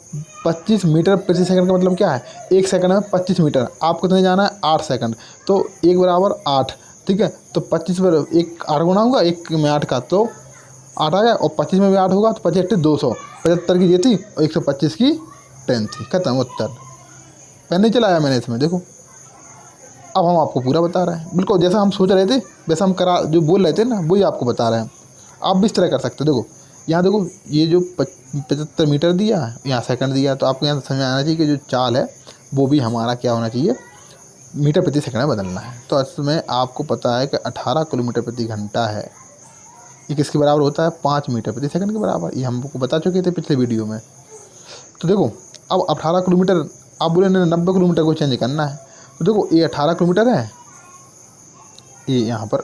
25 मीटर प्रति सेकंड का मतलब क्या है, 1 सेकंड में 25 मीटर, आपको कितने जाना है, 8 सेकंड, तो 1 बराबर 8, ठीक है, तो 25 पर 1 8 गुना होगा, 1 में 8 का, तो 8 आ गया, और 25 में भी 8 होगा, तो 25 275 की ये थी, और 125 की ट्रेन थी, खत्म उत्तर। पेन नहीं चलाया मैंने इसमें, देखो अब हम आपको पूरा बता रहे हैं, बिल्कुल जैसा हम सोच रहे थे वैसा हम करा, जो बोल रहे थे ना वही आपको बता रहे हैं। आप भी इस तरह कर सकते हो। देखो यहाँ देखो, ये जो 75 मीटर दिया है, यहाँ सेकंड दिया, तो आपको यहाँ समझ आना चाहिए कि जो चाल है वो भी हमारा क्या होना चाहिए, मीटर प्रति सेकंड में बदलना है। तो इसमें आपको पता है कि 18 किलोमीटर प्रति घंटा है, ये किसके बराबर होता है? 5 मीटर प्रति सेकंड के बराबर। ये हमको बता चुके थे पिछले वीडियो में। तो देखो अब 18 किलोमीटर, आप बोले 90 किलोमीटर को चेंज करना है। तो देखो ये 18 किलोमीटर है, ये यहाँ पर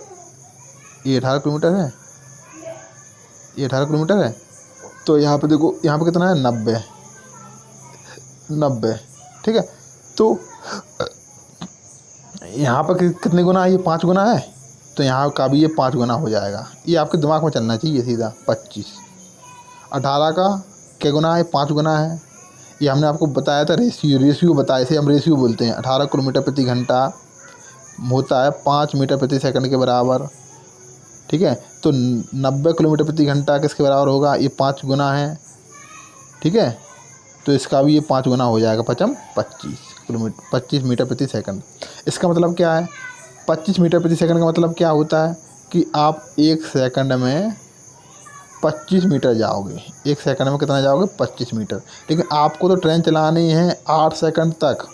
ये 18 किलोमीटर है, ये 18 किलोमीटर है। तो यहाँ पे देखो, यहाँ पे कितना है? 90। ठीक है, तो यहाँ पर कितने गुना है? ये 5 गुना है, तो यहाँ का भी ये 5 गुना हो जाएगा। ये आपके दिमाग में चलना चाहिए सीधा। 25 18 का क्या गुना है? 5 गुना है। ये हमने आपको बताया था, रेशियो बताया, इसे हम रेशियो बोलते हैं। 18 किलोमीटर प्रति घंटा होता है 5 मीटर प्रति सेकंड के बराबर। ठीक है, तो 90 किलोमीटर प्रति घंटा किसके बराबर होगा? ये 5 गुना है। ठीक है, तो इसका भी ये 5 गुना हो जाएगा। 25 मीटर प्रति सेकंड। इसका मतलब क्या है? 25 मीटर प्रति सेकंड का मतलब क्या होता है कि आप 1 सेकंड में 25 मीटर जाओगे। 1 सेकंड में कितना जाओगे? 25 मीटर। लेकिन आपको तो ट्रेन चलानी है 8 सेकंड तक।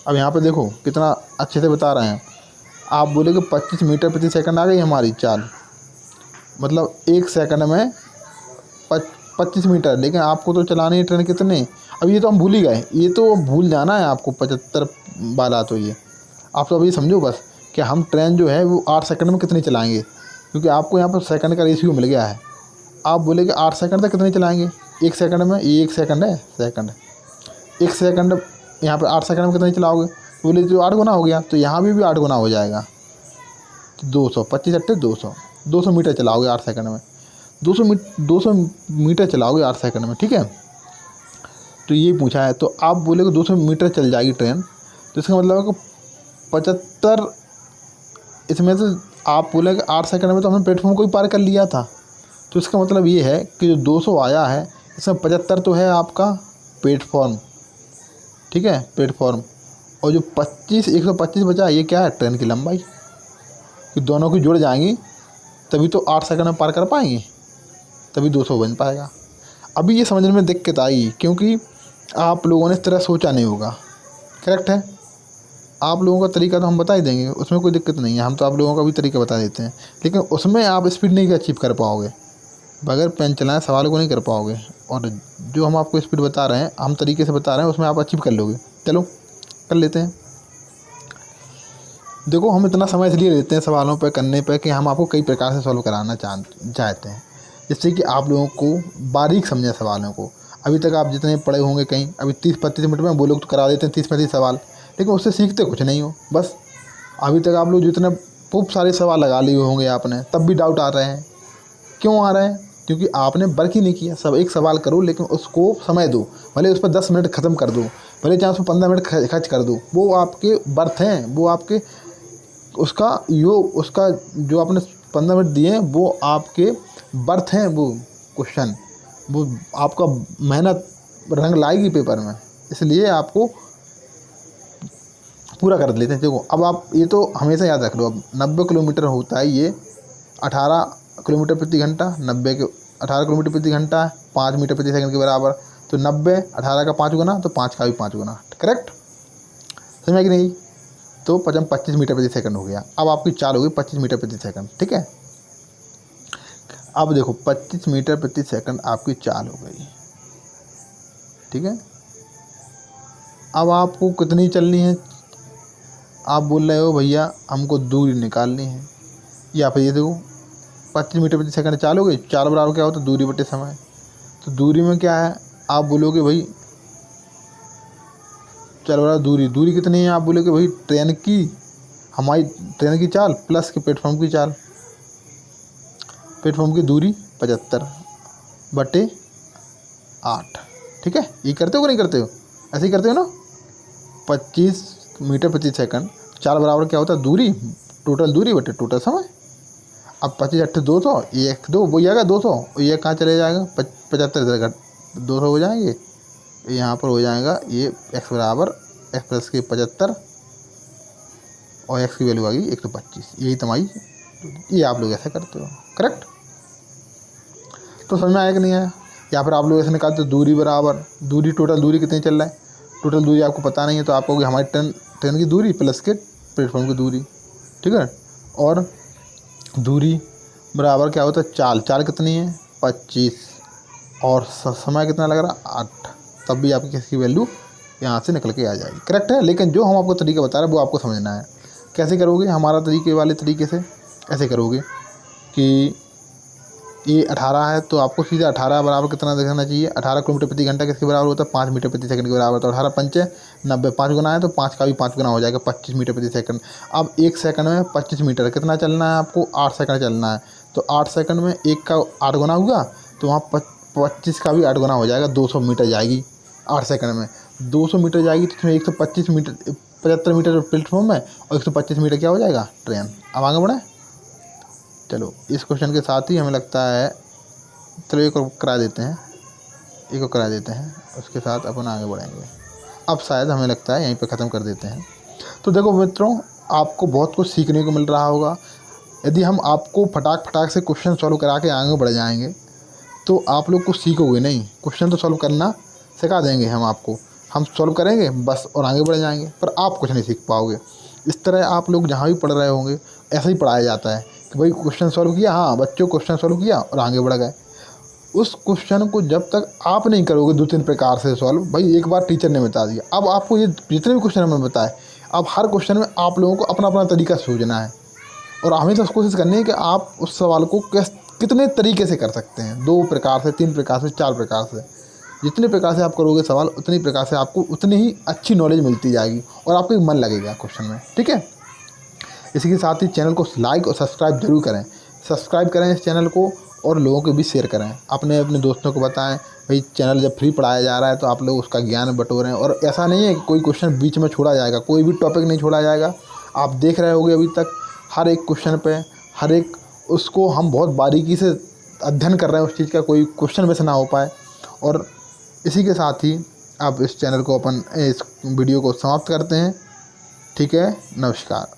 अब यहाँ पे देखो कितना अच्छे से बता रहे हैं। आप बोले कि 25 मीटर प्रति सेकंड आ गई हमारी चाल, मतलब 1 सेकंड में 25 मीटर। लेकिन आपको तो चलानी है ट्रेन कितने? अब ये तो हम भूल ही गए, ये तो भूल जाना है आपको 75 वाला। तो ये आप तो अभी समझो बस कि हम ट्रेन जो है वो 8 सेकंड में कितनी चलाएंगे, क्योंकि आपको यहाँ पर सेकंड का रेशियो मिल गया है। आप बोले कि 8 सेकंड तक कितनी चलाएंगे? 1 सेकंड में, ये 1 सेकंड है, सेकंड 1 सेकंड यहाँ पर 8 सेकंड में कितनी चलाओगे? तो बोले जो 8 गुना हो गया, तो यहाँ भी 8 गुना हो जाएगा। तो 200, 25 अट्ठे 200 मीटर चलाओगे 8 सेकंड में। 200 मीटर चलाओगे 8 सेकंड में। ठीक है, तो ये पूछा है। तो आप बोले कि 200 मीटर चल जाएगी ट्रेन, तो इसका मतलब है कि 75, इसमें से आप बोले कि 8 सेकंड में तो हमने प्लेटफॉर्म को ही पार कर लिया था। तो इसका मतलब ये है कि जो 200 आया है, इसमें 75 तो है आपका प्लेटफॉर्म। ठीक है, प्लेटफॉर्म। और जो 125 बचा, ये क्या है? ट्रेन की लंबाई। कि दोनों की जुड़ जाएंगी तभी तो 8 सेकंड में पार कर पाएंगे, तभी 200 बन पाएगा। अभी ये समझने में दिक्कत आई क्योंकि आप लोगों ने इस तरह सोचा नहीं होगा। करेक्ट है, आप लोगों का तरीका तो हम बता ही देंगे, उसमें कोई दिक्कत नहीं है। हम तो आप लोगों का भी तरीका बता देते हैं, लेकिन उसमें आप स्पीड नहीं अचीव कर पाओगे, बगैर पेन चलाए सवाल को नहीं कर पाओगे। और जो हम आपको स्पीड बता रहे हैं, हम तरीके से बता रहे हैं, उसमें आप अचीव कर लोगे। चलो कर लेते हैं। देखो हम इतना समय इसलिए लेते हैं सवालों पर करने पर कि हम आपको कई प्रकार से सॉल्व कराना चाहते हैं, जिससे कि आप लोगों को बारीक समझें सवालों को। अभी तक आप जितने पढ़े होंगे कहीं, अभी 30-35 मिनट में वो लोग तो करा देते हैं 30-35 सवाल, लेकिन उससे सीखते कुछ नहीं हो। बस अभी तक आप लोग जितने खूब सारे सवाल लगा लिए होंगे आपने, तब भी डाउट आ रहे हैं। क्यों आ रहे हैं? क्योंकि आपने वर्क ही नहीं किया। सब एक सवाल करो, लेकिन उसको समय दो, भले उस पर 10 मिनट ख़त्म कर दो, भले चाहे उस पर 15 मिनट खर्च कर दो, वो आपके वर्थ हैं। वो आपके उसका जो आपने 15 मिनट दिए हैं, वो आपके वर्थ हैं। वो क्वेश्चन, वो आपका मेहनत रंग लाएगी पेपर में, इसलिए आपको पूरा कर लेते हैं। देखो अब आप ये तो हमेशा याद रख लो, अब 90 किलोमीटर होता है ये 18 किलोमीटर प्रति घंटा, 18 किलोमीटर प्रति घंटा 5 मीटर प्रति सेकंड के बराबर। तो 90 18 का 5 गुना, तो 5 का भी 5 गुना। करेक्ट, समझ में कि नहीं? तो 25 मीटर प्रति सेकंड हो गया। अब आपकी चाल होगी 25 मीटर प्रति सेकंड। ठीक है, अब देखो 25 मीटर प्रति सेकंड आपकी चाल हो गई। ठीक है, अब आपको कितनी चलनी है? आप बोल रहे हो भैया हमको दूरी निकालनी है, या फिर ये देखो 25 मीटर प्रति सेकंड चाल हो गई। चाल बराबर क्या होता है? दूरी बटे समय। तो दूरी में क्या है? आप बोलोगे भाई चाल बराबर दूरी कितनी है? आप बोलोगे भाई हमारी ट्रेन की चाल प्लस के प्लेटफॉर्म की चाल। प्लेटफॉर्म की दूरी 75 बटे 8। ठीक है, ये करते हो कि नहीं करते हो? ऐसे ही करते हो ना। 25 मीटर प्रति सेकंड, चाल बराबर क्या होता है? दूरी, टोटल दूरी बटे टोटल समय। अब 25 अट्ठे 200, ये 2 वो आएगा 200, ये कहाँ चले जाएगा? 75 200 हो जाएंगे, यहाँ पर हो जाएगा ये x बराबर x प्लस के 75 और x की वैल्यू आ गई 125। यही तुम्हारी, ये आप लोग ऐसा करते हो। करेक्ट, तो समझ में आया कि नहीं आया? या फिर आप लोग ऐसे निकालते हो दूरी बराबर, दूरी टोटल दूरी कितनी चल रहा है? टोटल दूरी आपको पता नहीं है तो आप कहोगे हमारी ट्रेन की दूरी प्लस के प्लेटफॉर्म की दूरी, ठीक है। और दूरी बराबर क्या होता है, चाल। चाल कितनी है 25 और समय कितना लग रहा है 8, तब भी आपकी किसकी वैल्यू यहाँ से निकल के आ जाएगी। करेक्ट है। लेकिन जो हम आपको तरीका बता रहे हैं वो आपको समझना है। कैसे करोगे, हमारा तरीके वाले तरीके से ऐसे करोगे कि ये 18 है तो आपको सीधा 18 बराबर कितना देखना चाहिए, 18 किलोमीटर प्रति घंटा किसके बराबर होता है, 5 मीटर प्रति सेकंड के बराबर। तो 18 पंचे 90, 5 गुना है तो 5 का भी 5 गुना हो जाएगा, 25 मीटर प्रति सेकंड। अब 1 सेकंड में 25 मीटर कितना चलना है आपको, 8 सेकंड चलना है। तो 8 सेकंड में 1 का 8 गुना हुआ तो वहाँ 25 का भी 8 गुना हो जाएगा, 200 मीटर जाएगी 8 सेकंड में। 200 मीटर जाएगी तो इसमें 125 मीटर 75 मीटर प्लेटफॉर्म है और 125 मीटर क्या हो जाएगा, ट्रेन। अब आगे बढ़े। चलो इस क्वेश्चन के साथ ही हमें लगता है, चलो एक और करा देते हैं, एक और करा देते हैं, उसके साथ अपन आगे बढ़ेंगे। अब शायद हमें लगता है यहीं पे ख़त्म कर देते हैं। तो देखो मित्रों, आपको बहुत कुछ सीखने को मिल रहा होगा। यदि हम आपको फटाक से क्वेश्चन सॉल्व करा के आगे बढ़ जाएंगे तो आप लोग कुछ सीखोगे नहीं। क्वेश्चन तो सॉल्व करना सिखा देंगे हम आपको, हम सॉल्व करेंगे बस और आगे बढ़ जाएंगे, पर आप कुछ नहीं सीख पाओगे। इस तरह आप लोग जहाँ भी पढ़ रहे होंगे ऐसा ही पढ़ाया जाता है कि भाई क्वेश्चन सॉल्व किया, हाँ बच्चों क्वेश्चन सॉल्व किया और आगे बढ़ गए। उस क्वेश्चन को जब तक आप नहीं करोगे 2-3 प्रकार से सॉल्व, भाई एक बार टीचर ने बता दिया, अब आपको ये जितने भी क्वेश्चन हमें बताए, अब हर क्वेश्चन में आप लोगों को अपना अपना तरीका सोचना है और हमें तो कोशिश करनी है कि आप उस सवाल को कितने तरीके से कर सकते हैं, 2 प्रकार से, 3 प्रकार से, 4 प्रकार से। जितने प्रकार से आप करोगे सवाल उतनी प्रकार से आपको उतनी ही अच्छी नॉलेज मिलती जाएगी और आपको मन लगेगा क्वेश्चन में, ठीक है। इसी के साथ ही चैनल को लाइक और सब्सक्राइब जरूर करें, सब्सक्राइब करें इस चैनल को और लोगों को भी शेयर करें, अपने अपने दोस्तों को बताएं। भाई चैनल जब फ्री पढ़ाया जा रहा है तो आप लोग उसका ज्ञान बटोरें। और ऐसा नहीं है कि कोई क्वेश्चन बीच में छोड़ा जाएगा, कोई भी टॉपिक नहीं छोड़ा जाएगा। आप देख रहे होंगे अभी तक हर एक क्वेश्चन पे, हर एक उसको हम बहुत बारीकी से अध्ययन कर रहे हैं, उस चीज़ का कोई क्वेश्चन मिस ना हो पाए। और इसी के साथ ही आप इस चैनल को इस वीडियो को समाप्त करते हैं, ठीक है। नमस्कार।